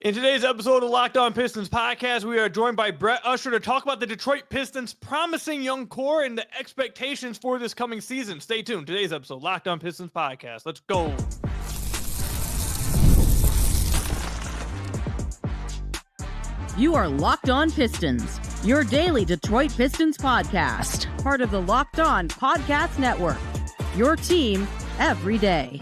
In today's episode of Locked On Pistons podcast, we are joined by Brett Usher to talk about the Detroit Pistons' promising young core and the expectations for this coming season. Stay tuned. Today's episode, Locked On Pistons podcast. Let's go. You are Locked On Pistons, your daily Detroit Pistons podcast, part of the Locked On Podcast Network, your team every day.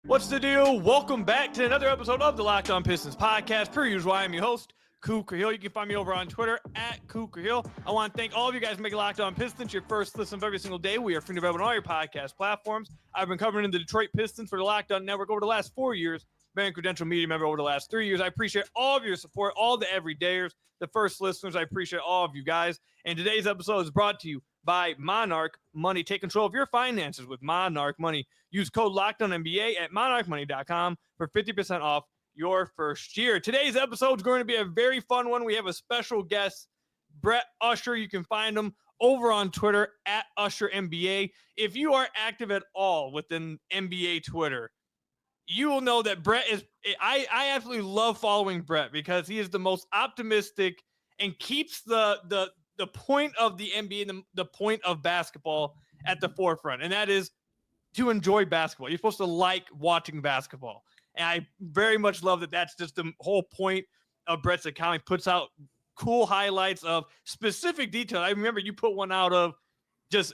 What's the deal? Welcome back to another episode of the Locked On Pistons podcast. Per usual, I am your host, Ku Khahil. You can find me over on Twitter at Ku Khahil. I want to thank all of you guys for making Locked On Pistons your first listen of every single day. We are free to available on all your podcast platforms. I've been covering the Detroit Pistons for the Locked On Network over the last 4 years. Been a credential media member over the last 3 years. I appreciate all of your support, all the everydayers, the first listeners. I appreciate all of you guys. And today's episode is brought to you by Monarch Money. Take control of your finances with Monarch Money. Use code LOCKEDONNBA at monarchmoney.com for 50% off your first year. Today's episode is going to be a very fun one. We have a special guest, Brett Usher. You can find him over on Twitter at Usher NBA. If you are active at all within NBA Twitter, you will know that Brett is – I absolutely love following Brett because he is the most optimistic and keeps the point of the NBA and the point of basketball at the forefront, and that is to enjoy basketball. You're supposed to like watching basketball, and I very much love that. That's just the whole point of Brett's account. He puts out cool highlights of specific detail. I remember you put one out of just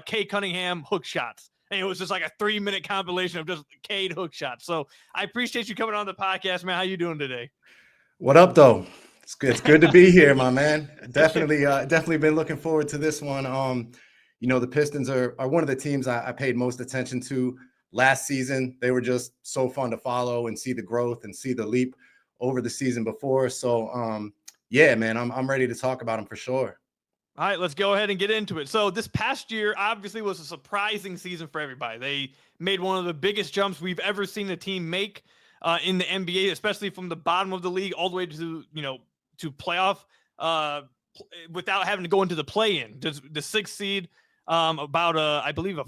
Cade Cunningham hook shots, and it was just like a 3-minute compilation of just Cade hook shots. So I appreciate you coming on the podcast, man. How you doing today? What up, though? It's good to be here, my man. Definitely been looking forward to this one. The Pistons are one of the teams I paid most attention to last season. They were just so fun to follow and see the growth and see the leap over the season before. So, yeah, man, I'm ready to talk about them for sure. All right, let's go ahead and get into it. So this past year obviously was a surprising season for everybody. They made one of the biggest jumps we've ever seen a team make in the NBA, especially from the bottom of the league all the way to, to playoff without having to go into the play-in. Just the 6th seed, I believe a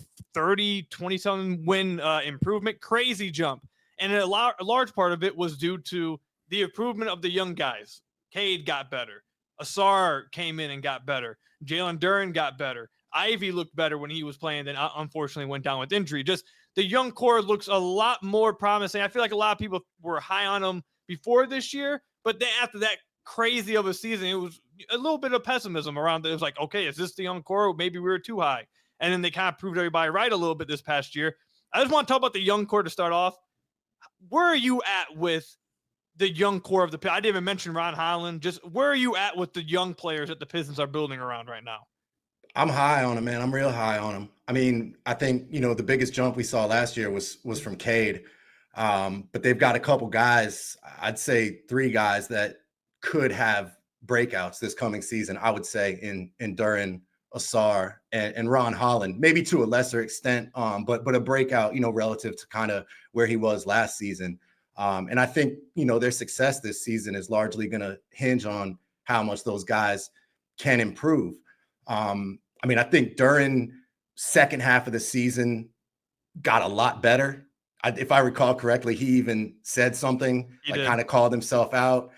27 win improvement, crazy jump. And a large part of it was due to the improvement of the young guys. Cade got better. Ausar came in and got better. Jalen Duren got better. Ivy looked better when he was playing, then unfortunately went down with injury. Just the young core looks a lot more promising. I feel like a lot of people were high on them before this year, but then after that crazy of a season, it was a little bit of pessimism around it. It was like, okay, is this the young core? Maybe we were too high. And then they kind of proved everybody right a little bit this past year. I just want to talk about the young core to start off. Where are you at with the young core of the Pistons? I didn't even mention Ron Holland. Just where are you at with the young players that the Pistons are building around right now? I'm high on him, man. I'm real high on him. I mean, I think, the biggest jump we saw last year was from Cade. But they've got a couple guys, I'd say 3 guys that could have breakouts this coming season, I would say, in Duren, Ausar, and Ron Holland, maybe to a lesser extent, but a breakout, relative to kind of where he was last season. And I think, their success this season is largely going to hinge on how much those guys can improve. I think Duren, second half of the season, got a lot better. If I recall correctly, he even said something, kind of called himself out,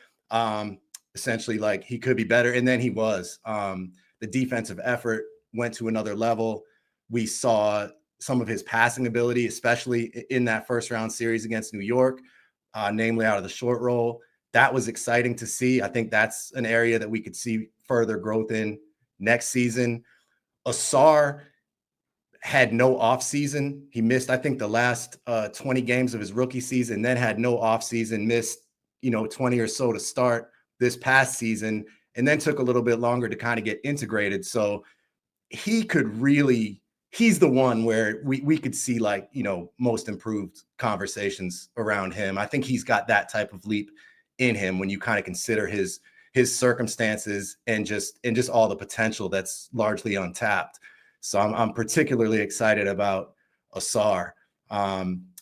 essentially like he could be better. And then he was. The defensive effort went to another level. We saw some of his passing ability, especially in that first round series against New York, namely out of the short roll. That was exciting to see. I think that's an area that we could see further growth in next season. Ausar had no offseason. He missed, I think, the last 20 games of his rookie season, then had no offseason, missed, 20 or so to start this past season, and then took a little bit longer to kind of get integrated. So he's the one where we could see most improved conversations around him. I think he's got that type of leap in him when you kind of consider his circumstances and just all the potential that's largely untapped. So I'm particularly excited about Ausar.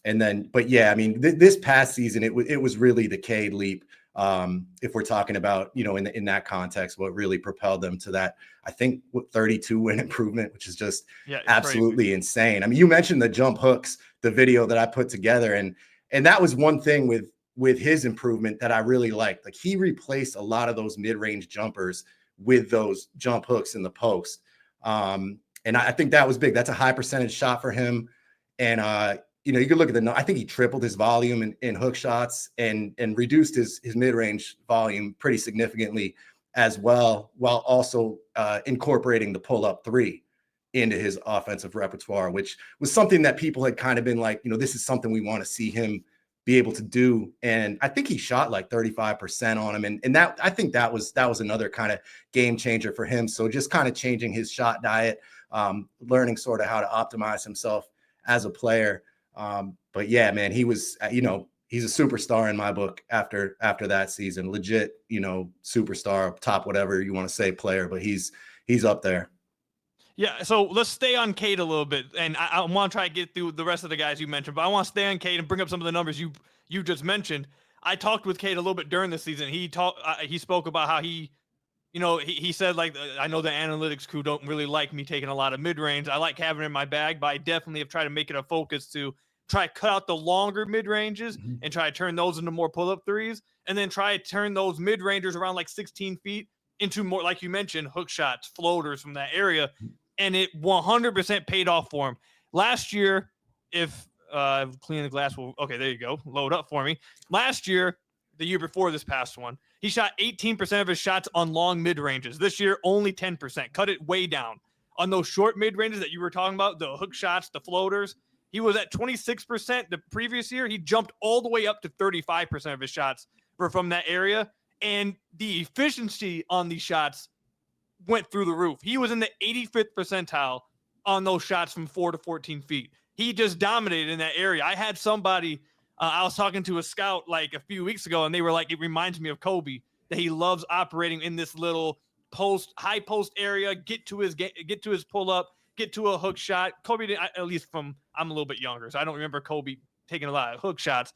This past season, it was really the Cade leap. If we're talking about, in that context, what really propelled them to that, I think 32 win improvement, which is just absolutely insane. I mean, you mentioned the jump hooks, the video that I put together, and that was one thing with with his improvement that I really liked. Like he replaced a lot of those mid-range jumpers with those jump hooks in the post. And I think that was big. That's a high percentage shot for him. And, you can look at I think he tripled his volume in hook shots and reduced his mid-range volume pretty significantly as well, while also incorporating the pull-up three into his offensive repertoire, which was something that people had kind of been like, this is something we want to see him be able to do. And I think he shot like 35% on him. And that, I think that was another kind of game changer for him. So just kind of changing his shot diet, learning sort of how to optimize himself as a player. But yeah, man, he was, he's a superstar in my book after that season, legit, superstar, top, whatever you want to say player, but he's up there. Yeah, so let's stay on Cade a little bit, and I want to try to get through the rest of the guys you mentioned, but I want to stay on Cade and bring up some of the numbers you just mentioned. I talked with Cade a little bit during the season. He spoke about how he said, like, I know the analytics crew don't really like me taking a lot of mid-range. I like having it in my bag, but I definitely have tried to make it a focus to try to cut out the longer mid-ranges and try to turn those into more pull-up threes, and then try to turn those mid-rangers around like 16 feet into more, like you mentioned, hook shots, floaters from that area. And it 100% paid off for him. Last year, if cleaning the glass will, okay, there you go, load up for me. Last year, the year before this past one, he shot 18% of his shots on long mid-ranges. This year, only 10%. Cut it way down. On those short mid-ranges that you were talking about, the hook shots, the floaters, he was at 26% the previous year. He jumped all the way up to 35% of his shots were from that area. And the efficiency on these shots went through the roof. He was in the 85th percentile on those shots from 4 to 14 feet. He just dominated in that area. I had somebody, I was talking to a scout like a few weeks ago, and they were like, it reminds me of Kobe, that he loves operating in this little high post area, get to his pull up, get to a hook shot. Kobe didn't, at least I'm a little bit younger, so I don't remember Kobe taking a lot of hook shots,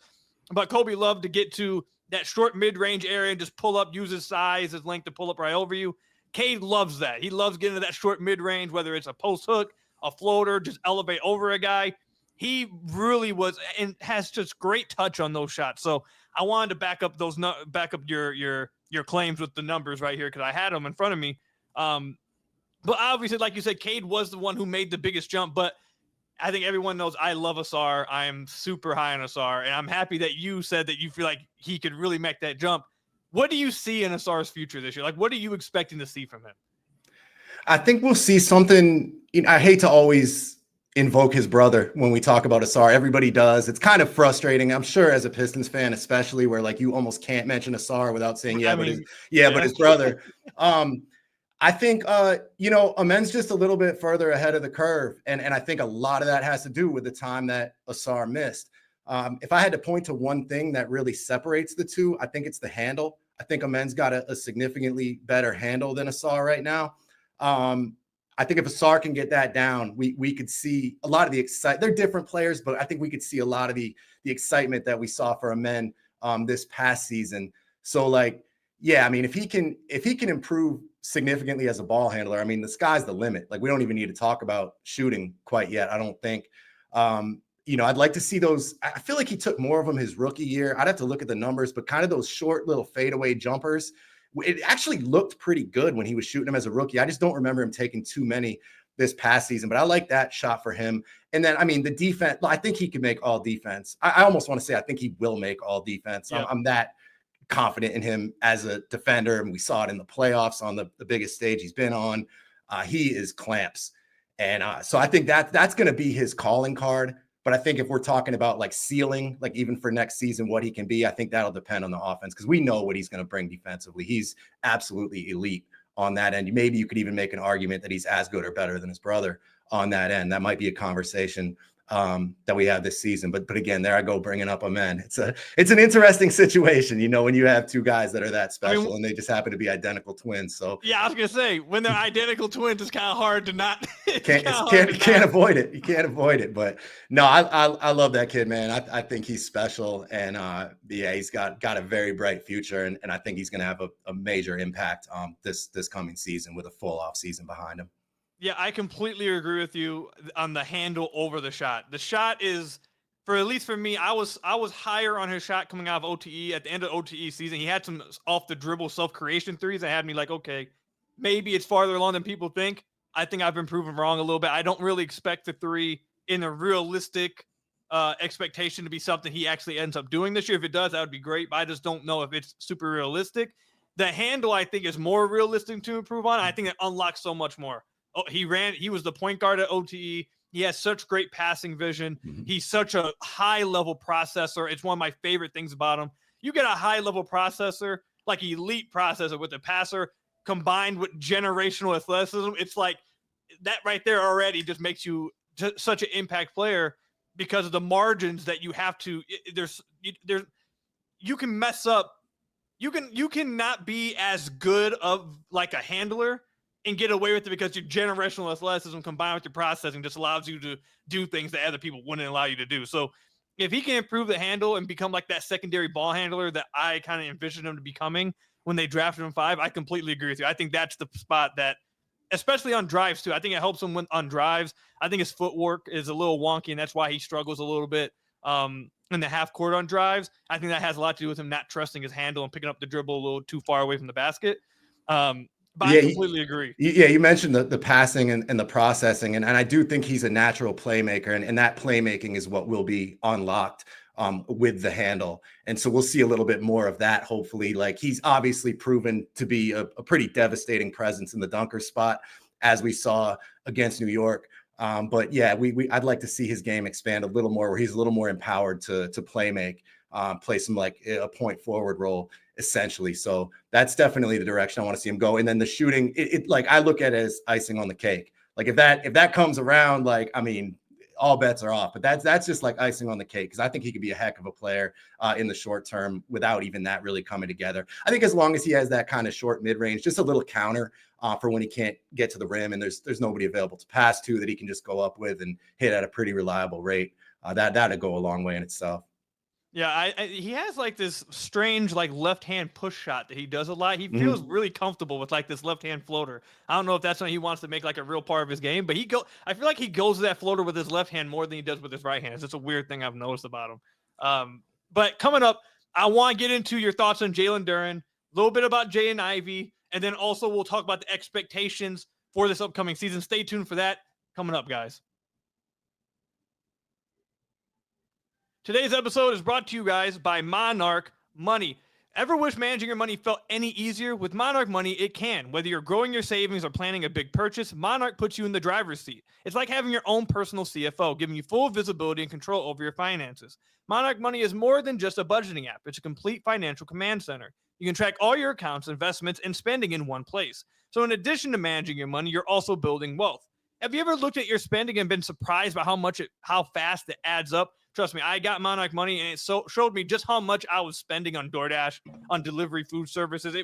but Kobe loved to get to that short mid-range area and just pull up, use his size, his length to pull up right over you. Cade loves that. He loves getting to that short mid-range, whether it's a post hook, a floater, just elevate over a guy. He really was and has just great touch on those shots. So I wanted to back up your claims with the numbers right here because I had them in front of me. But obviously, like you said, Cade was the one who made the biggest jump. But I think everyone knows I love Ausar. I am super high on Ausar, and I'm happy that you said that you feel like he could really make that jump. What do you see in Ausar's future this year? Like, what are you expecting to see from him? I think we'll see something. I hate to always invoke his brother when we talk about Ausar. Everybody does. It's kind of frustrating, I'm sure, as a Pistons fan, especially where like you almost can't mention Ausar without saying, but his brother. I think, Amen's just a little bit further ahead of the curve. And I think a lot of that has to do with the time that Ausar missed. If I had to point to one thing that really separates the two, I think it's the handle. I think Amen's got a significantly better handle than Ausar right now. I think if Ausar can get that down, we could see a lot of the excitement. They're different players, but I think we could see a lot of the excitement that we saw for Amen this past season. So like, yeah, I mean, if he can improve significantly as a ball handler, I mean, the sky's the limit. Like, we don't even need to talk about shooting quite yet, I don't think. I'd like to see those. I feel like he took more of them his rookie year. I'd have to look at the numbers, but kind of those short little fadeaway jumpers, it actually looked pretty good when he was shooting them as a rookie. I just don't remember him taking too many this past season, but I like that shot for him. And then, I mean, the defense, I think he can make all defense. I almost want to say, I think he will make all defense. Yep. I'm that confident in him as a defender. And we saw it in the playoffs on the biggest stage he's been on. He is clamps. And so I think that's going to be his calling card. But I think if we're talking about like ceiling, like even for next season, what he can be, I think that'll depend on the offense because we know what he's going to bring defensively. He's absolutely elite on that end. Maybe you could even make an argument that he's as good or better than his brother on that end. That might be a conversation that we have this season. But again, there I go bringing up Amen. It's an interesting situation, when you have two guys that are that special and they just happen to be identical twins. So yeah, I was gonna say when they're identical twins, it's kind of hard to not. Can't avoid it. You can't avoid it. But no, I love that kid, man. I think he's special, and he's got a very bright future, and I think he's gonna have a major impact this coming season with a full off season behind him. Yeah, I completely agree with you on the handle over the shot. The shot is, at least for me, I was higher on his shot coming out of OTE. At the end of OTE season, he had some off the dribble self-creation threes that had me like, okay, maybe it's farther along than people think. I think I've been proven wrong a little bit. I don't really expect the three in a realistic expectation to be something he actually ends up doing this year. If it does, that would be great, but I just don't know if it's super realistic. The handle, I think, is more realistic to improve on. I think it unlocks so much more. Oh, he was the point guard at OTE. He has such great passing vision. He's such a high-level processor. It's one of my favorite things about him. You get a high-level processor, like elite processor with a passer combined with generational athleticism. It's like that right there already just makes you such an impact player because of the margins that you have to. You can mess up. You can not be as good of like a handler and get away with it because your generational athleticism combined with your processing just allows you to do things that other people wouldn't allow you to do. So if he can improve the handle and become like that secondary ball handler that I kind of envisioned him to becoming when they drafted him 5, I completely agree with you. I think that's the spot that, especially on drives too, I think it helps him on drives. I think his footwork is a little wonky, and that's why he struggles a little bit in the half court on drives. I think that has a lot to do with him not trusting his handle and picking up the dribble a little too far away from the basket. But yeah, I completely agree. Yeah, you mentioned the passing and the processing, and I do think he's a natural playmaker, and that playmaking is what will be unlocked with the handle. And so we'll see a little bit more of that, hopefully. Like, he's obviously proven to be a pretty devastating presence in the dunker spot, as we saw against New York. But yeah, I'd like to see his game expand a little more, where he's a little more empowered to play some like a point forward role, essentially. So that's definitely the direction I want to see him go. And then the shooting, it like, I look at it as icing on the cake. Like, if that comes around, like, I mean, all bets are off. But that's just like icing on the cake, because I think he could be a heck of a player in the short term without even that really coming together. I think as long as he has that kind of short mid-range, just a little counter for when he can't get to the rim and there's nobody available to pass to, that he can just go up with and hit at a pretty reliable rate, that'd go a long way in itself. Yeah, he has like this strange like left hand push shot that he does a lot. He feels really comfortable with like this left hand floater. I don't know if that's something he wants to make like a real part of his game, but I feel like he goes to that floater with his left hand more than he does with his right hand. It's just a weird thing I've noticed about him. But coming up, I want to get into your thoughts on Jalen Duren, a little bit about Jaden Ivey, and then also we'll talk about the expectations for this upcoming season. Stay tuned for that coming up, guys. Today's episode is brought to you guys by Monarch Money. Ever wish managing your money felt any easier? With Monarch Money, it can. Whether you're growing your savings or planning a big purchase, Monarch puts you in the driver's seat. It's like having your own personal CFO, giving you full visibility and control over your finances. Monarch Money is more than just a budgeting app. It's a complete financial command center. You can track all your accounts, investments, and spending in one place. So in addition to managing your money, you're also building wealth. Have you ever looked at your spending and been surprised by how fast it adds up? Trust me, I got Monarch Money, and it showed me just how much I was spending on DoorDash, on delivery food services.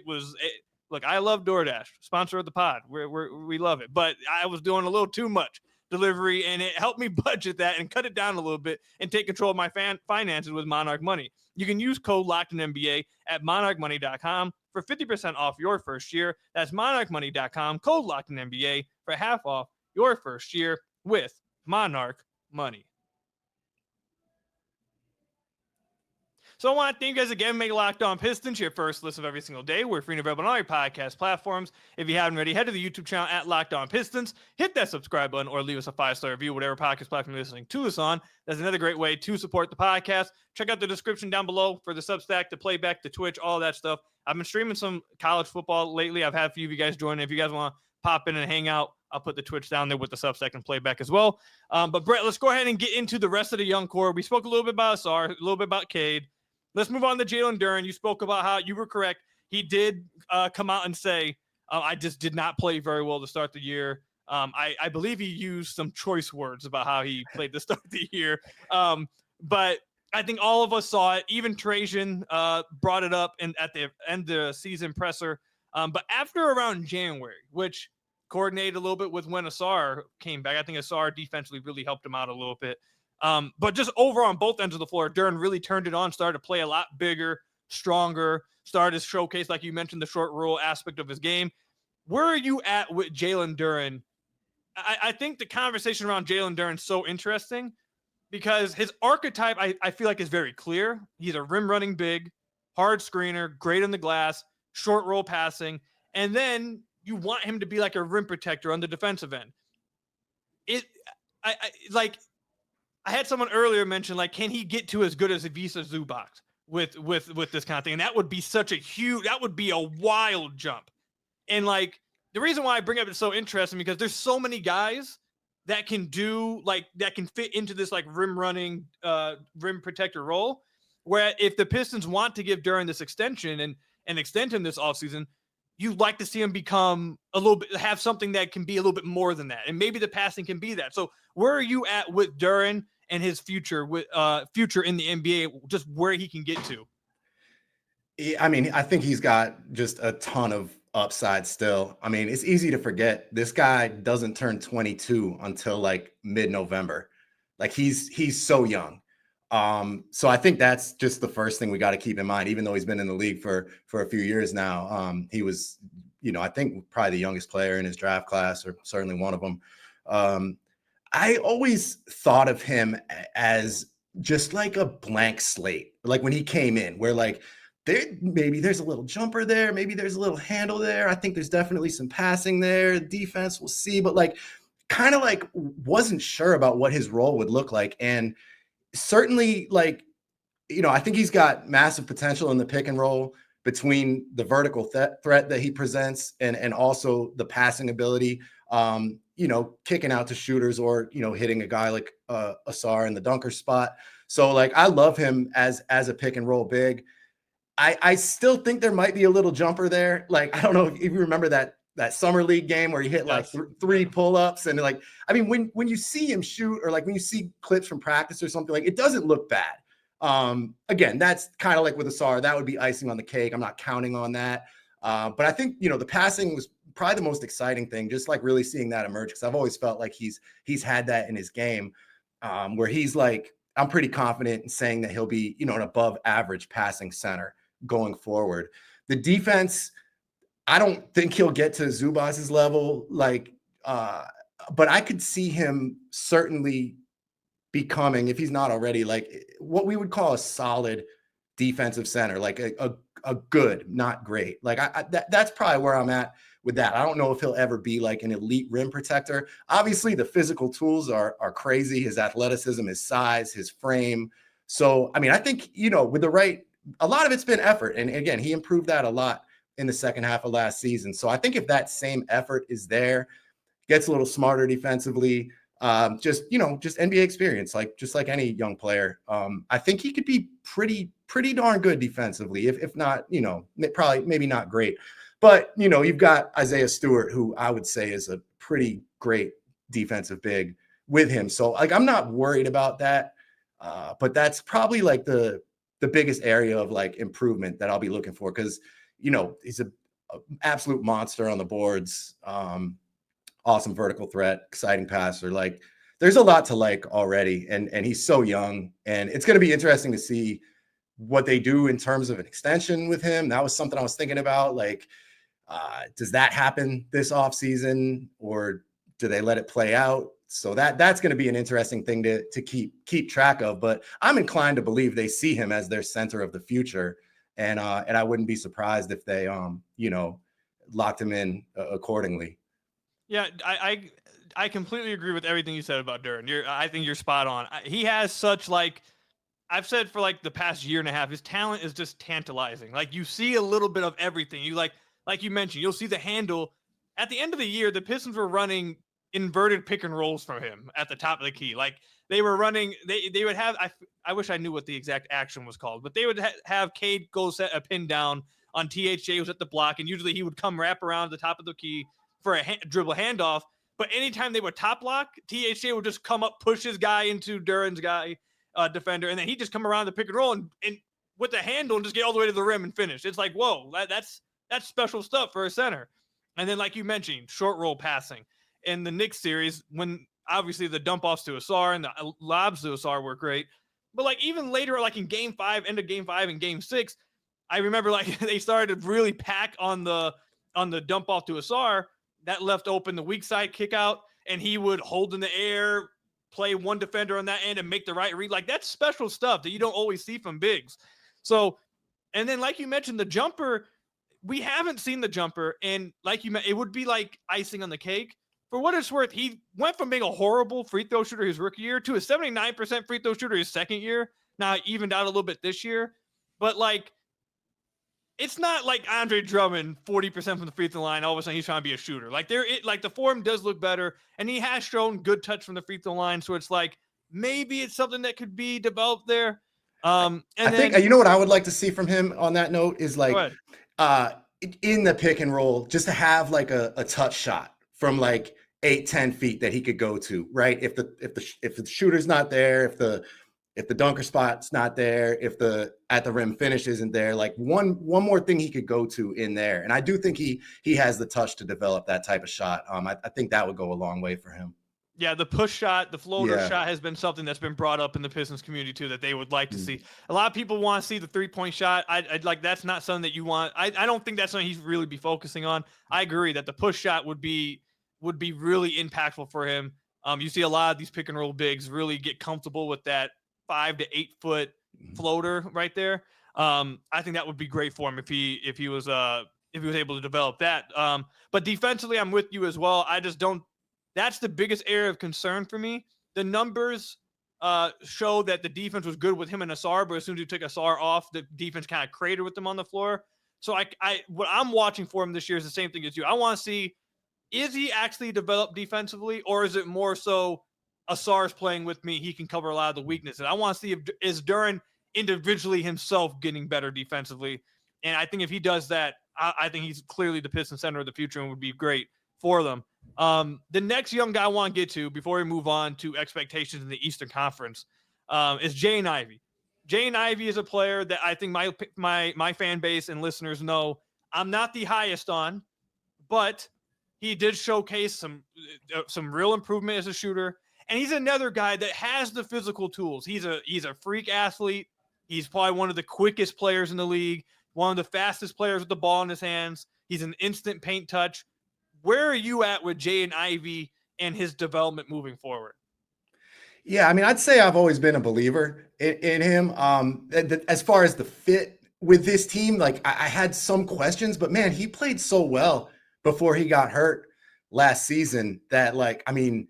Look, I love DoorDash, sponsor of the pod. We love it, but I was doing a little too much delivery, and it helped me budget that and cut it down a little bit and take control of my finances with Monarch Money. You can use code LOCKEDONNBA at monarchmoney.com for 50% off your first year. That's monarchmoney.com, code LOCKEDONNBA for half off your first year with Monarch Money. So I want to thank you guys again for making Locked On Pistons your first listen of every single day. We're free and available on all your podcast platforms. If you haven't already, head to the YouTube channel at Locked On Pistons. Hit that subscribe button or leave us a 5-star review, whatever podcast platform you're listening to us on. That's another great way to support the podcast. Check out the description down below for the Substack, the playback, the Twitch, all that stuff. I've been streaming some college football lately. I've had a few of you guys join. If you guys want to pop in and hang out, I'll put the Twitch down there with the Substack and playback as well. But Brett, let's go ahead and get into the rest of the young core. We spoke a little bit about Ausar, a little bit about Cade. Let's move on to Jalen Duren. You spoke about how you were correct. He did come out and say, I just did not play very well to start the year. I believe he used some choice words about how he played to start the year. But I think all of us saw it. Even Trajan brought it up at the end of the season presser. But after around January, which coordinated a little bit with when Ausar came back, I think Ausar defensively really helped him out a little bit. But just over on both ends of the floor, Duren really turned it on, started to play a lot bigger, stronger, started to showcase, like you mentioned, the short roll aspect of his game. Where are you at with Jalen Duren? I think the conversation around Jalen Duren is so interesting because his archetype, I feel like, is very clear. He's a rim running big, hard screener, great on the glass, short roll passing, and then you want him to be like a rim protector on the defensive end. I had someone earlier mention, like, can he get to as good as Ivica Zubac with this kind of thing? And that would be that would be a wild jump. And like, the reason why I bring up it's so interesting because there's so many guys that can fit into this like rim running, rim protector role. Where if the Pistons want to give Duren this extension and extend him this offseason, you'd like to see him become have something that can be a little bit more than that. And maybe the passing can be that. So where are you at with Duren and his future in the NBA, just where he can get to? I mean, I think he's got just a ton of upside still. I mean, it's easy to forget this guy doesn't turn 22 until like mid-November. Like he's so young. So I think that's just the first thing we got to keep in mind, even though he's been in the league for a few years now. He was, I think probably the youngest player in his draft class, or certainly one of them. I always thought of him as just like a blank slate, like when he came in, where like maybe there's a little jumper there, maybe there's a little handle there. I think there's definitely some passing there. Defense, we'll see, but like kind of like wasn't sure about what his role would look like. And certainly, like, I think he's got massive potential in the pick and roll between the vertical threat that he presents and also the passing ability, kicking out to shooters or, hitting a guy like Ausar in the dunker spot. So like, I love him as a pick and roll big. I still think there might be a little jumper there. Like, I don't know if you remember that summer league game where he hit like three pull-ups, and like, I mean, when you see him shoot, or like when you see clips from practice or something, like it doesn't look bad. Again, that's kind of like with Ausar, that would be icing on the cake. I'm not counting on that. But I think, the passing was probably the most exciting thing, just like really seeing that emerge. Cause I've always felt like he's had that in his game, where he's like, I'm pretty confident in saying that he'll be, an above average passing center going forward. The defense, I don't think he'll get to Zubac's level, but I could see him certainly becoming, if he's not already, like what we would call a solid defensive center, like a good, not great. Like that's probably where I'm at with that. I don't know if he'll ever be like an elite rim protector. Obviously, the physical tools are crazy. His athleticism, his size, his frame. So, I mean, I think, with the right, a lot of it's been effort. And again, he improved that a lot in the second half of last season. So I think if that same effort is there, gets a little smarter defensively, just NBA experience, just like any young player, I think he could be pretty darn good defensively, if not, maybe not great. But, you've got Isaiah Stewart, who I would say is a pretty great defensive big with him. So like, I'm not worried about that. But that's probably like the biggest area of like improvement that I'll be looking for. Cause he's an absolute monster on the boards. Awesome vertical threat, exciting passer. Like there's a lot to like already. And he's so young, and it's going to be interesting to see what they do in terms of an extension with him. That was something I was thinking about. Like, does that happen this offseason, or do they let it play out? So that's going to be an interesting thing to keep track of. But I'm inclined to believe they see him as their center of the future. And I wouldn't be surprised if they, locked him in accordingly. Yeah, I completely agree with everything you said about Duren. I think you're spot on. He has such, like, I've said for like the past year and a half, his talent is just tantalizing. Like you see a little bit of everything. You like you mentioned, you'll see the handle. At the end of the year, the Pistons were running inverted pick and rolls from him at the top of the key. Like they were running, they would have, I wish I knew what the exact action was called, but they would have Cade go set a pin down on THJ, who's at the block, and usually he would come wrap around the top of the key for a dribble handoff. But anytime they would top block, THJ would just come up, push his guy into Duren's guy, defender, and then he'd just come around the pick and roll and with the handle and just get all the way to the rim and finish. It's like, whoa, that's special stuff for a center. And then, like you mentioned, short roll passing. In the Knicks series, when obviously the dump offs to Ausar and the lobs to Ausar were great, but like even later, like in Game 5, end of Game 5 and Game 6, I remember like they started to really pack on the dump off to Ausar. That left open the weak side kick out, and he would hold in the air, play one defender on that end and make the right read. Like, that's special stuff that you don't always see from bigs. So, and then like you mentioned, the jumper, we haven't seen the jumper. And like you mentioned, it would be like icing on the cake. For what it's worth, he went from being a horrible free throw shooter his rookie year to a 79% free throw shooter his second year. Now, evened out a little bit this year. But, like, it's not like Andre Drummond, 40% from the free throw line, all of a sudden he's trying to be a shooter. Like, the form does look better, and he has shown good touch from the free throw line. So it's like, maybe it's something that could be developed there. And I think, you know what I would like to see from him on that note is like, in the pick and roll, just to have like a touch shot from like 8-10 feet that he could go to, right? If the shooter's not there, if the dunker spot's not there, if the at the rim finish isn't there, like one more thing he could go to in there. And I do think he has the touch to develop that type of shot. I think that would go a long way for him. Yeah, the push shot, the floater shot has been something that's been brought up in the Pistons community too, that they would like to see. A lot of people want to see the 3-point shot. I'd like, that's not something that you want. I don't think that's something he's really be focusing on. I agree that the push shot would be really impactful for him. You see a lot of these pick and roll bigs really get comfortable with that 5 to 8 foot floater right there. I think that would be great for him if he was able to develop that. But defensively, I'm with you as well. I just don't. That's the biggest area of concern for me. The numbers show that the defense was good with him and Ausar, but as soon as you took Ausar off, the defense kind of cratered with him on the floor. So what I'm watching for him this year is the same thing as you. I want to see, is he actually developed defensively, or is it more so Ausar's playing with me, he can cover a lot of the weaknesses? I want to see is Duren individually himself getting better defensively. And I think if he does that, I think he's clearly the Piston center of the future and would be great for them. The next young guy I want to get to before we move on to expectations in the Eastern Conference is Jaden Ivey. Jaden Ivey is a player that I think my fan base and listeners know I'm not the highest on, but he did showcase some real improvement as a shooter. And he's another guy that has the physical tools. He's a freak athlete. He's probably one of the quickest players in the league, one of the fastest players with the ball in his hands. He's an instant paint touch. Where are you at with Jaden Ivey and his development moving forward? Yeah, I mean, I'd say I've always been a believer in him. As far as the fit with this team, like I had some questions, but man, he played so well before he got hurt last season that, like, I mean,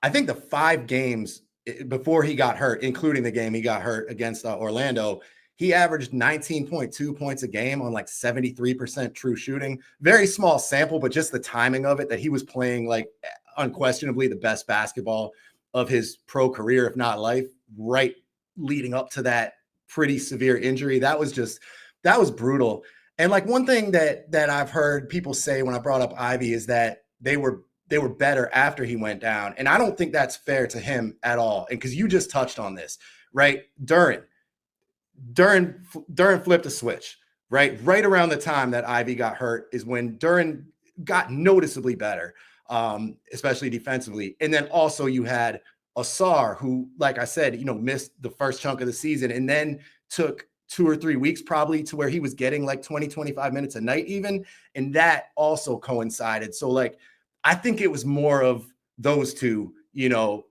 I think the 5 games before he got hurt, including the game he got hurt against Orlando, he averaged 19.2 points a game on like 73% true shooting. Very small sample, but just the timing of it, that he was playing like unquestionably the best basketball of his pro career, if not life, right leading up to that pretty severe injury. That was brutal. And like one thing that I've heard people say when I brought up Ivy is that they were better after he went down. And I don't think that's fair to him at all. And because you just touched on this, right? Duren flipped a switch, right? Right around the time that Ivy got hurt is when Duren got noticeably better, especially defensively. And then also you had Ausar, who, like I said, missed the first chunk of the season and then took 2 or 3 weeks probably to where he was getting like 20, 25 minutes a night even. And that also coincided. So like, I think it was more of those two,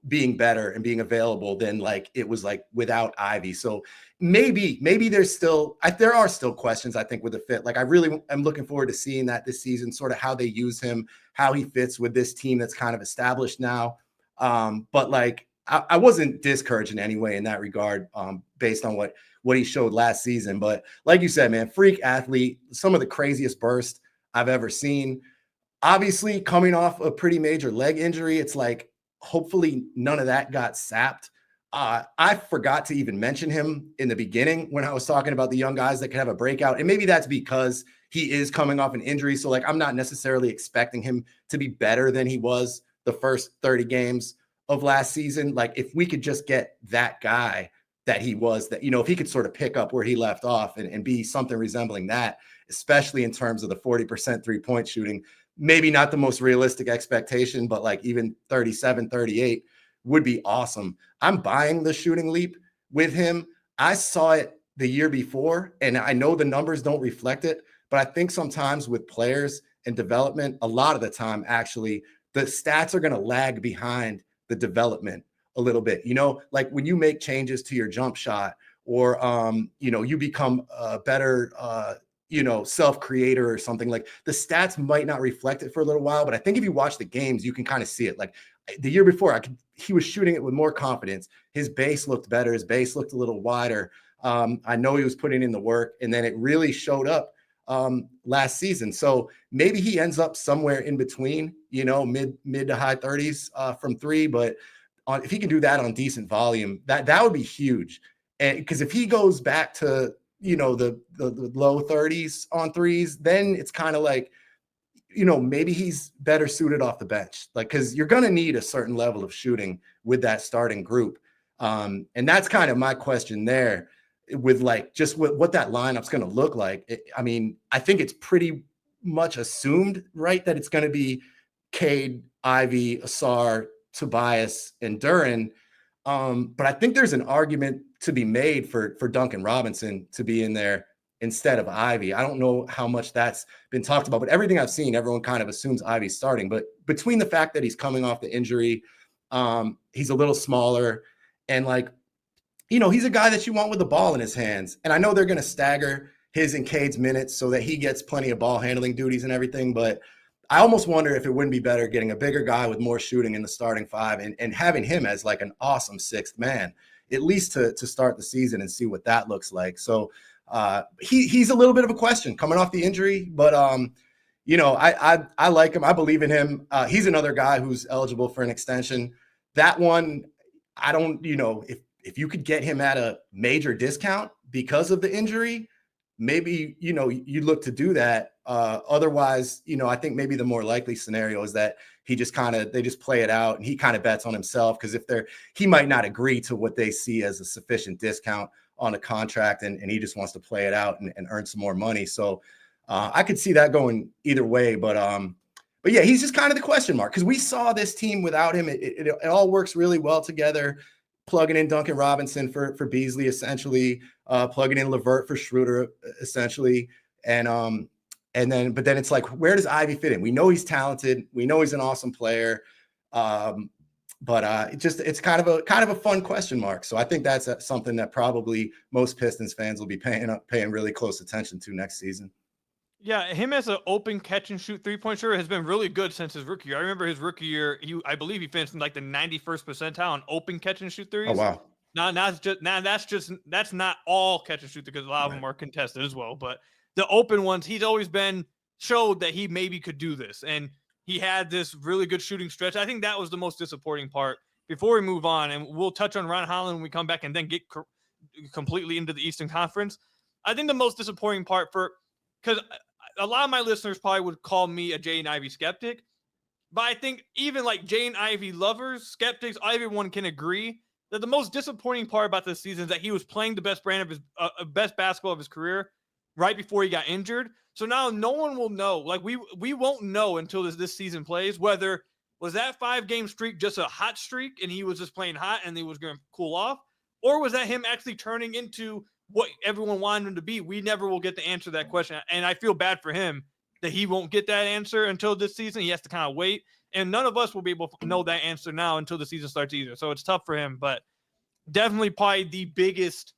being better and being available than like it was like without Ivy. So maybe there are still questions, I think, with the fit. Like I really am looking forward to seeing that this season, sort of how they use him, how he fits with this team that's kind of established now. But like I wasn't discouraged in any way in that regard, based on what he showed last season. But like you said, man, freak athlete, some of the craziest burst I've ever seen. Obviously, coming off a pretty major leg injury, it's like, hopefully none of that got sapped. I forgot to even mention him in the beginning when I was talking about the young guys that could have a breakout. And maybe that's because he is coming off an injury. So like, I'm not necessarily expecting him to be better than he was the first 30 games of last season. Like if we could just get that guy that he was, that, if he could sort of pick up where he left off and be something resembling that, especially in terms of the 40% 3-point shooting, maybe not the most realistic expectation, but like even 37, 38 would be awesome. I'm buying the shooting leap with him. I saw it the year before, and I know the numbers don't reflect it, but I think sometimes with players and development, a lot of the time, actually, the stats are going to lag behind the development a little bit, you know, like when you make changes to your jump shot or, you know, you become a better, you know, self-creator or something, like the stats might not reflect it for a little while, but I think if you watch the games, you can kind of see it. Like the year before, he was shooting it with more confidence. His base looked better. His base looked a little wider. I know he was putting in the work, and then it really showed up last season. So maybe he ends up somewhere in between, you know, mid to high 30s from three. But if he can do that on decent volume, that would be huge. And because if he goes back to, you know, the low 30s on threes, then it's kind of like, you know, maybe he's better suited off the bench, like, because you're going to need a certain level of shooting with that starting group. And that's kind of my question there with like just what that lineup's going to look like. I mean, I think it's pretty much assumed, right, that it's going to be Cade, Ivy, Ausar, Tobias, and Duren. But I think there's an argument to be made for Duncan Robinson to be in there instead of Ivy. I don't know how much that's been talked about, but everything I've seen, everyone kind of assumes Ivy's starting. But between the fact that he's coming off the injury, he's a little smaller, and like, you know, he's a guy that you want with the ball in his hands. And I know they're going to stagger his and Cade's minutes so that he gets plenty of ball handling duties and everything. But I almost wonder if it wouldn't be better getting a bigger guy with more shooting in the starting five and having him as like an awesome sixth man, at least to start the season and see what that looks like. So he's a little bit of a question coming off the injury, but you know, I like him. I believe in him. He's another guy who's eligible for an extension. That one, I don't, you know, if you could get him at a major discount because of the injury, maybe, you know, you look to do that. Otherwise, you know, I think maybe the more likely scenario is that they just play it out and he kind of bets on himself, because he might not agree to what they see as a sufficient discount on a contract, and he just wants to play it out and earn some more money. So I could see that going either way, but yeah, he's just kind of the question mark, because we saw this team without him. It all works really well together. Plugging in Duncan Robinson for Beasley, essentially, plugging in LeVert for Schroeder, essentially. But then it's like, where does Ivy fit in? We know he's talented. We know he's an awesome player. But it's kind of a fun question mark. So I think that's something that probably most Pistons fans will be paying really close attention to next season. Yeah, him as an open catch and shoot 3-point shooter has been really good since his rookie year. I remember his rookie year, I believe he finished in like the 91st percentile on open catch and shoot threes. Oh wow! That's not all catch and shoot, because a lot of them are contested as well. But the open ones, he's always showed that he maybe could do this, and he had this really good shooting stretch. I think that was the most disappointing part. Before we move on, and we'll touch on Ron Holland when we come back, and then get completely into the Eastern Conference. I think the most disappointing part because a lot of my listeners probably would call me a Jaden Ivey skeptic, but I think even like Jaden Ivey lovers, skeptics, everyone can agree that the most disappointing part about this season is that he was playing the best brand of his best basketball of his career right before he got injured. So now no one will know. Like we won't know until this season plays whether was that 5-game streak just a hot streak and he was just playing hot and he was going to cool off, or was that him actually turning into what everyone wanted him to be? We never will get the answer to that question. And I feel bad for him that he won't get that answer until this season. He has to kind of wait. And none of us will be able to know that answer now until the season starts either. So it's tough for him, but definitely probably the biggest,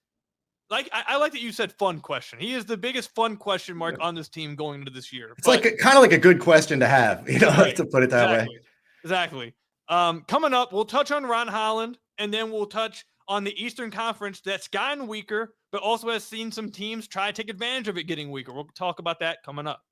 like, I like that you said fun question. He is the biggest fun question mark on this team going into this year. It's kind of like a good question to have, you know, right, to put it that way. Exactly. Coming up, we'll touch on Ron Holland, and then we'll touch on the Eastern Conference that's gotten weaker, but also has seen some teams try to take advantage of it getting weaker. We'll talk about that coming up.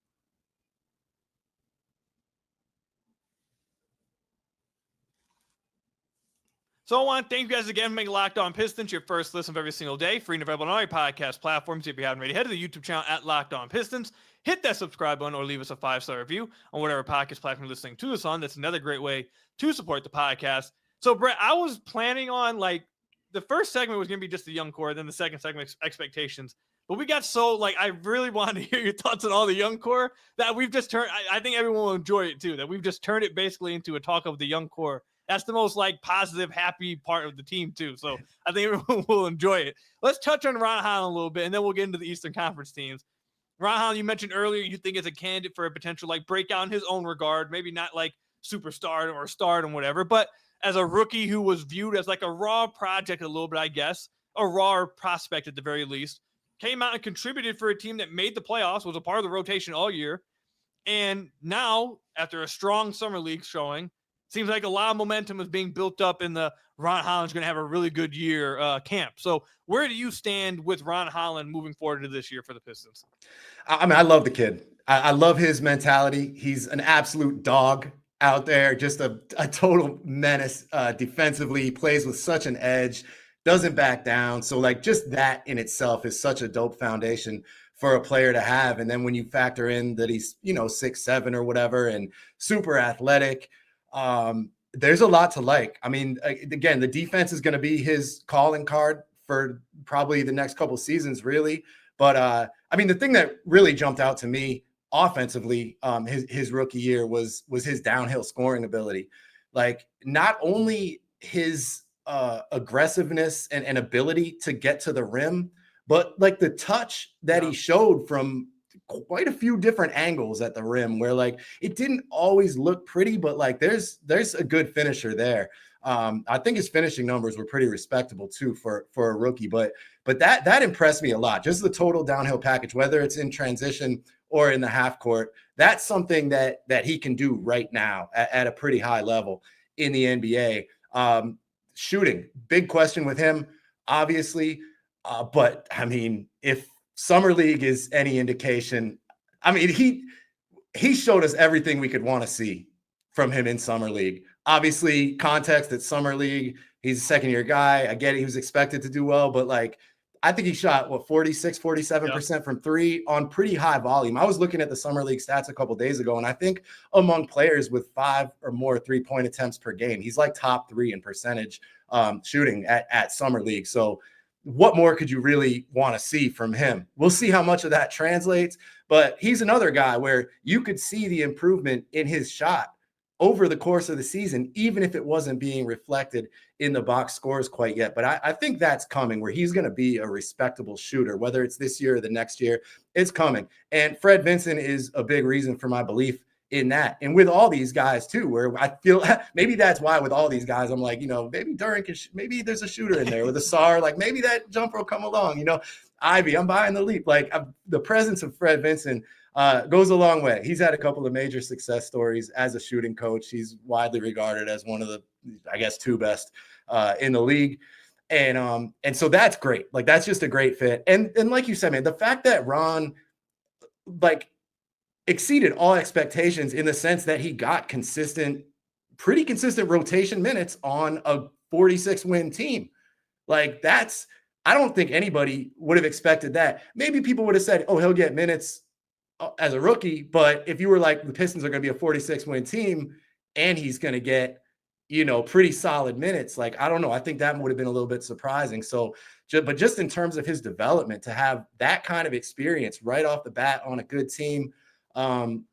So I want to thank you guys again for making Locked On Pistons your first listen of every single day. Free and available on all your podcast platforms. If you haven't already, head to the YouTube channel at Locked On Pistons. Hit that subscribe button or leave us a 5-star review on whatever podcast platform you're listening to us on. That's another great way to support the podcast. So, Brett, I was planning on, like, the first segment was going to be just the young core, then the second segment, expectations. But we got I really wanted to hear your thoughts on all the young core that we've just turned. I think everyone will enjoy it, too, that we've just turned it basically into a talk of the young core. That's the most positive, happy part of the team too. So I think everyone will enjoy it. Let's touch on Ron Holland a little bit, and then we'll get into the Eastern Conference teams. Ron Holland, you mentioned earlier, you think is a candidate for a potential breakout in his own regard, maybe not superstar or stardom, whatever. But as a rookie who was viewed as like a raw project a little bit, I guess, a raw prospect at the very least, came out and contributed for a team that made the playoffs, was a part of the rotation all year. And now, after a strong summer league showing, seems like a lot of momentum is being built up in the Ron Holland's going to have a really good year camp. So where do you stand with Ron Holland moving forward into this year for the Pistons? I mean, I love the kid. I love his mentality. He's an absolute dog out there, just a total menace defensively. He plays with such an edge, doesn't back down. So like just that in itself is such a dope foundation for a player to have. And then when you factor in that he's, 6'7" or whatever, and super athletic, there's a lot to like. I mean, again, the defense is going to be his calling card for probably the next couple seasons, really. But I mean, the thing that really jumped out to me offensively, his rookie year was his downhill scoring ability. Like not only his aggressiveness and ability to get to the rim, but like the touch that he showed from quite a few different angles at the rim, where like it didn't always look pretty, but like there's a good finisher there. I think his finishing numbers were pretty respectable too for a rookie, but that impressed me a lot. Just the total downhill package, whether it's in transition or in the half court, that's something that he can do right now at a pretty high level in the NBA. Shooting, big question with him, obviously. But I mean, if Summer League is any indication, I mean, he showed us everything we could want to see from him in Summer League. Obviously, context at Summer League, he's a second-year guy. I get it. He was expected to do well, but like, I think he shot, 47% from three on pretty high volume. I was looking at the Summer League stats a couple days ago, and I think among players with 5 or more three-point attempts per game, he's like top 3 in percentage shooting at Summer League. So what more could you really want to see from him? We'll see how much of that translates, but he's another guy where you could see the improvement in his shot over the course of the season, even if it wasn't being reflected in the box scores quite yet. But I think that's coming, where he's going to be a respectable shooter, whether it's this year or the next year, it's coming. And Fred Vinson is a big reason for my belief in that. And with all these guys too, where I feel maybe that's why with all these guys, I'm like, maybe Duren can, maybe there's a shooter in there with Ausar, like maybe that jumper will come along, Ivy, I'm buying the leap. Like the presence of Fred Vinson goes a long way. He's had a couple of major success stories as a shooting coach. He's widely regarded as one of the, I guess, 2 best in the league. And so that's great. Like, that's just a great fit. And like you said, man, the fact that Ron, like, exceeded all expectations in the sense that he got pretty consistent rotation minutes on a 46-win team. Like, I don't think anybody would have expected that. Maybe people would have said, oh, he'll get minutes as a rookie. But if you were like, the Pistons are going to be a 46-win team and he's going to get, pretty solid minutes, like, I don't know. I think that would have been a little bit surprising. So, but just in terms of his development, to have that kind of experience right off the bat on a good team, and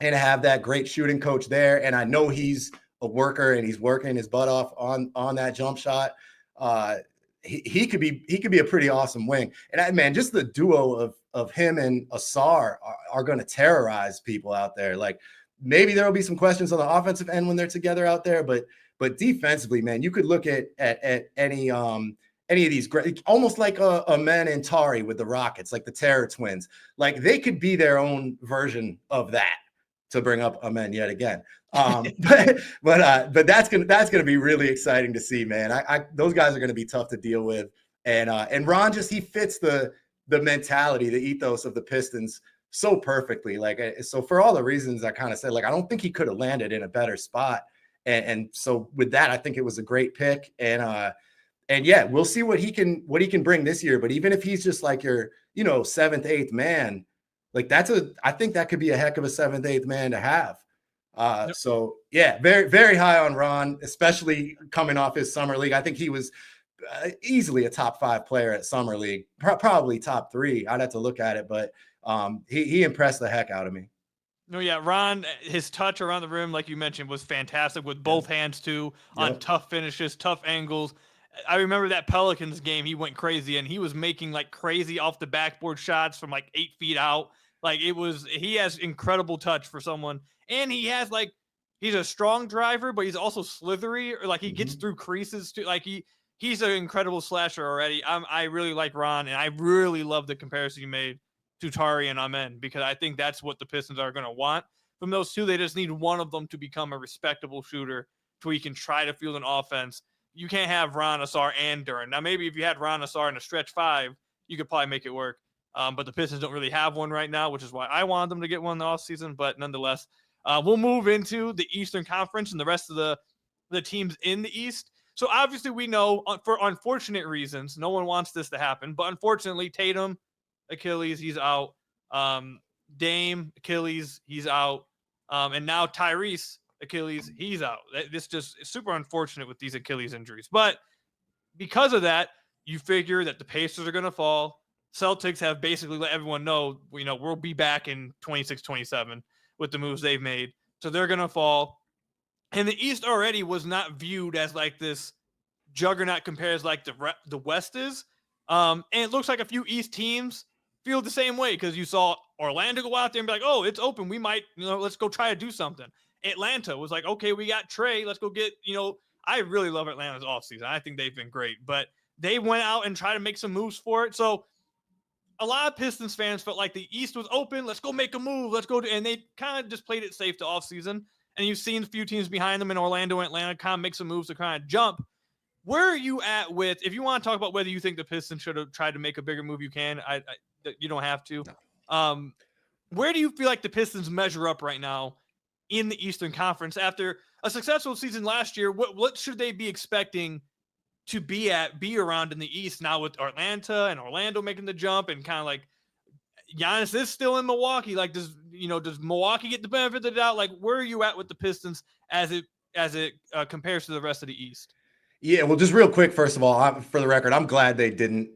have that great shooting coach there. And I know he's a worker and he's working his butt off on that jump shot. He could be a pretty awesome wing. And man, just the duo of him and Ausar are going to terrorize people out there. Like, maybe there'll be some questions on the offensive end when they're together out there, but defensively, man, you could look at any of these great, almost like a Amen and Tari with the Rockets, like the Terror Twins. Like, they could be their own version of that, to bring up Amen yet again. But that's gonna be really exciting to see, man. Those guys are gonna be tough to deal with, and Ron he fits the mentality, the ethos of the Pistons so perfectly. Like, so for all the reasons I kind of said, like, I don't think he could have landed in a better spot, and so with that, I think it was a great pick, and yeah, we'll see what he can bring this year. But even if he's just like your 7th, 8th man, like, I think that could be a heck of a 7th, 8th man to have. So yeah, very, very high on Ron, especially coming off his Summer League. I think he was easily a top 5 player at Summer League, probably top 3. I'd have to look at it, but he impressed the heck out of me. No, yeah, Ron, his touch around the rim, like you mentioned, was fantastic with both hands too, on tough finishes, tough angles. I remember that Pelicans game, he went crazy, and he was making like crazy off the backboard shots from like 8 feet out. Like, he has incredible touch for someone, and he has like he's a strong driver, but he's also slithery, or like he gets through creases too. Like he's an incredible slasher already. I really like Ron, and I really love the comparison you made to Tari and Amen, because I think that's what the Pistons are going to want from those two. They just need one of them to become a respectable shooter to where he can try to field an offense. You can't have Ron, Ausar, and Duren. Now, maybe if you had Ron, Ausar in a stretch 5, you could probably make it work. But the Pistons don't really have one right now, which is why I wanted them to get one in the offseason. But nonetheless, we'll move into the Eastern Conference and the rest of the teams in the East. So obviously we know, for unfortunate reasons, no one wants this to happen. But unfortunately, Tatum, Achilles, he's out. Dame, Achilles, he's out. And now Tyrese, Achilles, he's out. This just is super unfortunate with these Achilles injuries. But because of that, you figure that the Pacers are going to fall. Celtics have basically let everyone know, we'll be back in 26-27 with the moves they've made. So they're going to fall. And the East already was not viewed as like this juggernaut compares like the West is. And it looks like a few East teams feel the same way, because you saw Orlando go out there and be like, oh, it's open. We might, let's go try to do something. Atlanta was like, okay, we got Trey. Let's go get, I really love Atlanta's offseason. I think they've been great, but they went out and tried to make some moves for it. So a lot of Pistons fans felt like the East was open. Let's go make a move. Let's go. And they kind of just played it safe to offseason. And you've seen a few teams behind them in Orlando and Atlanta kind of make some moves to kind of jump. Where are you at with, if you want to talk about whether you think the Pistons should have tried to make a bigger move, you can. You don't have to. Where do you feel like the Pistons measure up right now in the Eastern Conference after a successful season last year? What should they be expecting to be around in the East now, with Atlanta and Orlando making the jump, and kind of like Giannis is still in Milwaukee? Like, does Milwaukee get the benefit of the doubt? Like, where are you at with the Pistons as it compares to the rest of the East? Yeah, well, just real quick, first of all, for the record, I'm glad they didn't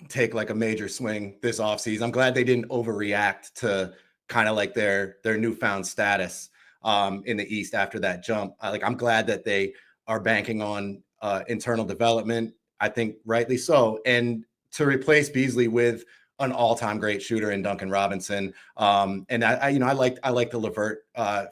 take like a major swing this offseason. I'm glad they didn't overreact to kind of like their newfound status in the East after that jump. I'm glad that they are banking on internal development. I think rightly so. And to replace Beasley with an all-time great shooter in Duncan Robinson. And I like the LeVert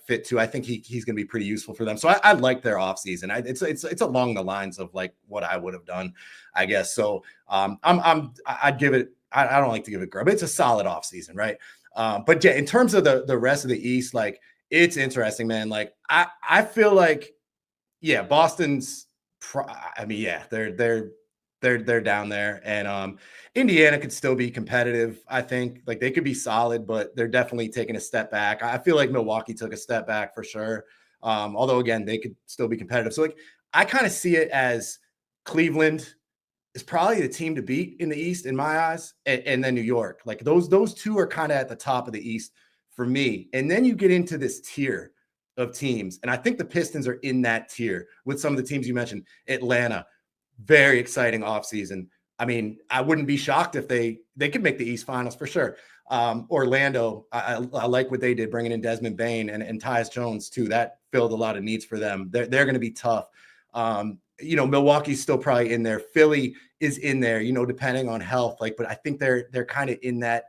fit too. I think he's going to be pretty useful for them. So I like their offseason. It's along the lines of like what I would have done, I guess. So I'd give it, I don't like to give it grub. It's a solid offseason, right? But yeah, in terms of the rest of the East, like, it's interesting, man. Like I feel like, yeah, Boston's they're down there, and Indiana could still be competitive. I think like they could be solid, but they're definitely taking a step back. I feel like Milwaukee took a step back for sure. Although again, they could still be competitive. So like I kind of see it as Cleveland is probably the team to beat in the East in my eyes, and then New York. Like those two are kind of at the top of the East for me. And then you get into this tier of teams, and I think the Pistons are in that tier with some of the teams you mentioned. Atlanta, very exciting offseason. I mean, I wouldn't be shocked if they could make the East Finals for sure. Orlando, I like what they did, bringing in Desmond Bane and Tyus Jones too. That filled a lot of needs for them. They're going to be tough. Milwaukee's still probably in there. Philly is in there, depending on health. But I think they're kind of in that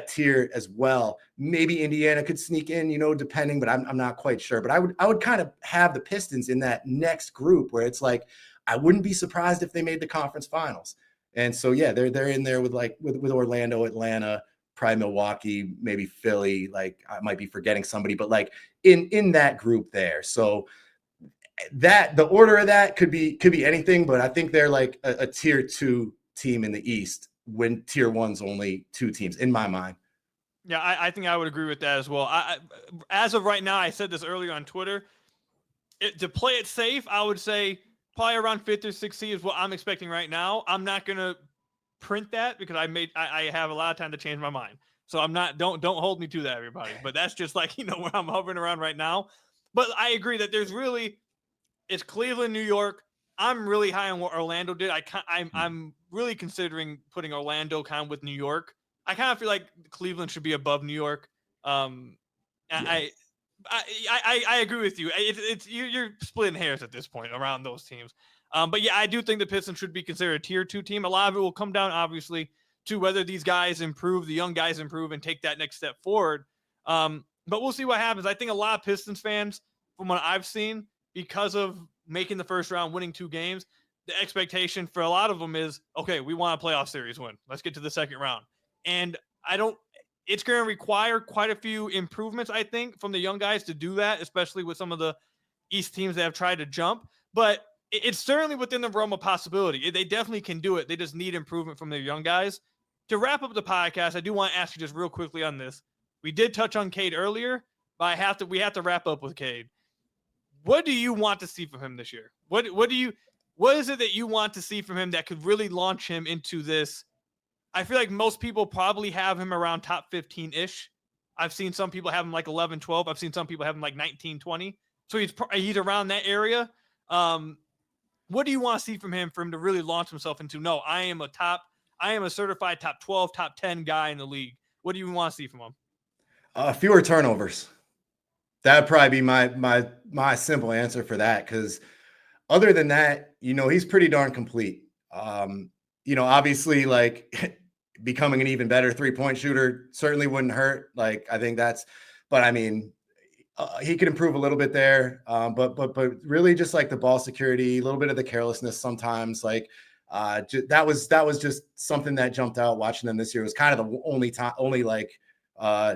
tier as well. Maybe Indiana could sneak in, depending, but I'm not quite sure. But I would kind of have the Pistons in that next group where it's like, I wouldn't be surprised if they made the conference finals. And so, yeah, they're in there with Orlando, Atlanta, probably Milwaukee, maybe Philly. Like I might be forgetting somebody, but like in that group there. So that the order of that could be anything, but I think they're like a tier 2 team in the East when tier 1's only 2 teams in my mind. Yeah, I think I would agree with that as well. As of right now, I said this earlier on Twitter, to play it safe, I would say probably around 5th or 6th seed is what I'm expecting right now. I'm not going to print that because I have a lot of time to change my mind. So I'm not, don't hold me to that, everybody. But that's just like, where I'm hovering around right now. But I agree that it's Cleveland, New York. I'm really high on what Orlando did. I'm really considering putting Orlando kind of with New York. I kind of feel like Cleveland should be above New York. Yeah. I agree with you. You're splitting hairs at this point around those teams. But yeah, I do think the Pistons should be considered a tier 2 team. A lot of it will come down, obviously, to whether these guys improve, the young guys improve and take that next step forward. But we'll see what happens. I think a lot of Pistons fans, from what I've seen, because of making the first round, winning 2 games, the expectation for a lot of them is, okay, we want a playoff series win. Let's get to the second round. And it's going to require quite a few improvements, I think, from the young guys to do that, especially with some of the East teams that have tried to jump. But it's certainly within the realm of possibility. They definitely can do it. They just need improvement from their young guys. To wrap up the podcast, I do want to ask you just real quickly on this. We did touch on Cade earlier, but we have to wrap up with Cade. What do you want to see from him this year? What is it that you want to see from him that could really launch him into this? I feel like most people probably have him around top 15-ish. I've seen some people have him like 11, 12. I've seen some people have him like 19, 20. So he's around that area. What do you want to see from him for him to really launch himself into, no, I am a certified top 12, top 10 guy in the league? What do you want to see from him? Fewer turnovers. That'd probably be my simple answer for that. Because other than that, he's pretty darn complete. Obviously, like becoming an even better 3-point shooter certainly wouldn't hurt. Like, I think but I mean, he could improve a little bit there. But really just like the ball security, a little bit of the carelessness sometimes. Like, that was just something that jumped out watching them this year. It was kind of the only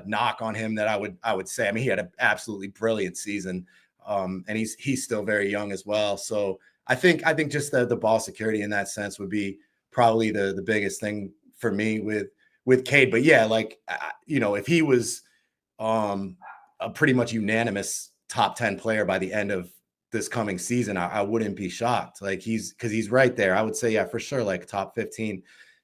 knock on him that I would say. I mean, he had an absolutely brilliant season, and he's still very young as well. So I think just the ball security in that sense would be probably the biggest thing for me with Cade. But yeah, like if he was a pretty much unanimous top 10 player by the end of this coming season, I wouldn't be shocked. Like because he's right there. I would say, yeah, for sure, like top 15.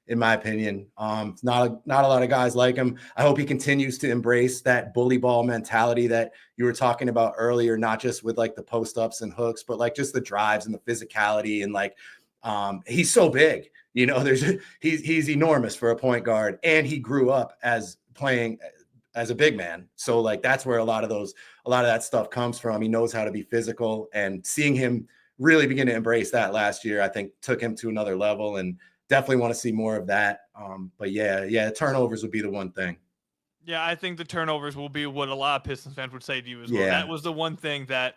In my opinion, not a lot of guys like him. I hope he continues to embrace that bully ball mentality that you were talking about earlier, not just with like the post ups and hooks, but like just the drives and the physicality. And like, he's so big, he's enormous for a point guard, and he grew up as playing as a big man. So like, that's where a lot of that stuff comes from. He knows how to be physical, and seeing him really begin to embrace that last year, I think took him to another level, and definitely want to see more of that. But yeah, turnovers would be the one thing. Yeah, I think the turnovers will be what a lot of Pistons fans would say to you as well. Yeah. That was the one thing I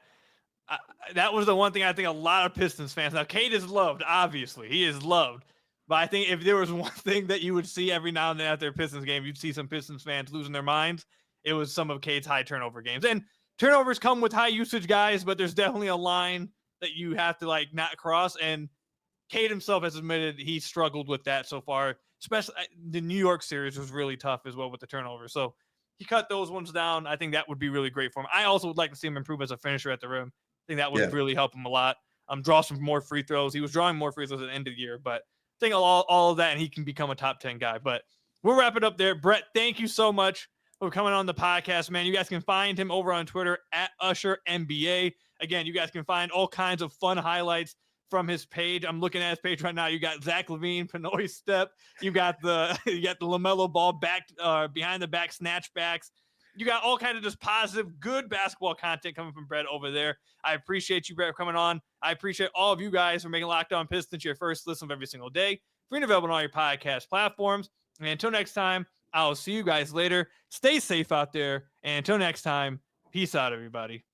think a lot of Pistons fans. Now, Cade is loved, obviously. He is loved. But I think if there was one thing that you would see every now and then at their Pistons game, you'd see some Pistons fans losing their minds. It was some of Cade's high turnover games. And turnovers come with high usage guys, but there's definitely a line that you have to like not cross. And Cade himself has admitted he struggled with that so far. Especially the New York series was really tough as well with the turnovers. So he cut those ones down. I think that would be really great for him. I also would like to see him improve as a finisher at the rim. I think that would really help him a lot. Draw some more free throws. He was drawing more free throws at the end of the year, but I think all of that, and he can become a top 10 guy. But we'll wrap it up there. Brett, thank you so much for coming on the podcast, man. You guys can find him over on Twitter at Usher NBA. Again, you guys can find all kinds of fun highlights from his page. I'm looking at his page right now. You got Zach LaVine, Pinoy step. You got the LaMelo ball back behind the back snatchbacks. You got all kinds of just positive, good basketball content coming from Brett over there. I appreciate you, Brett, for coming on. I appreciate all of you guys for making Locked On Pistons your first listen of every single day. Free and available on all your podcast platforms. And until next time, I'll see you guys later. Stay safe out there. And until next time, peace out, everybody.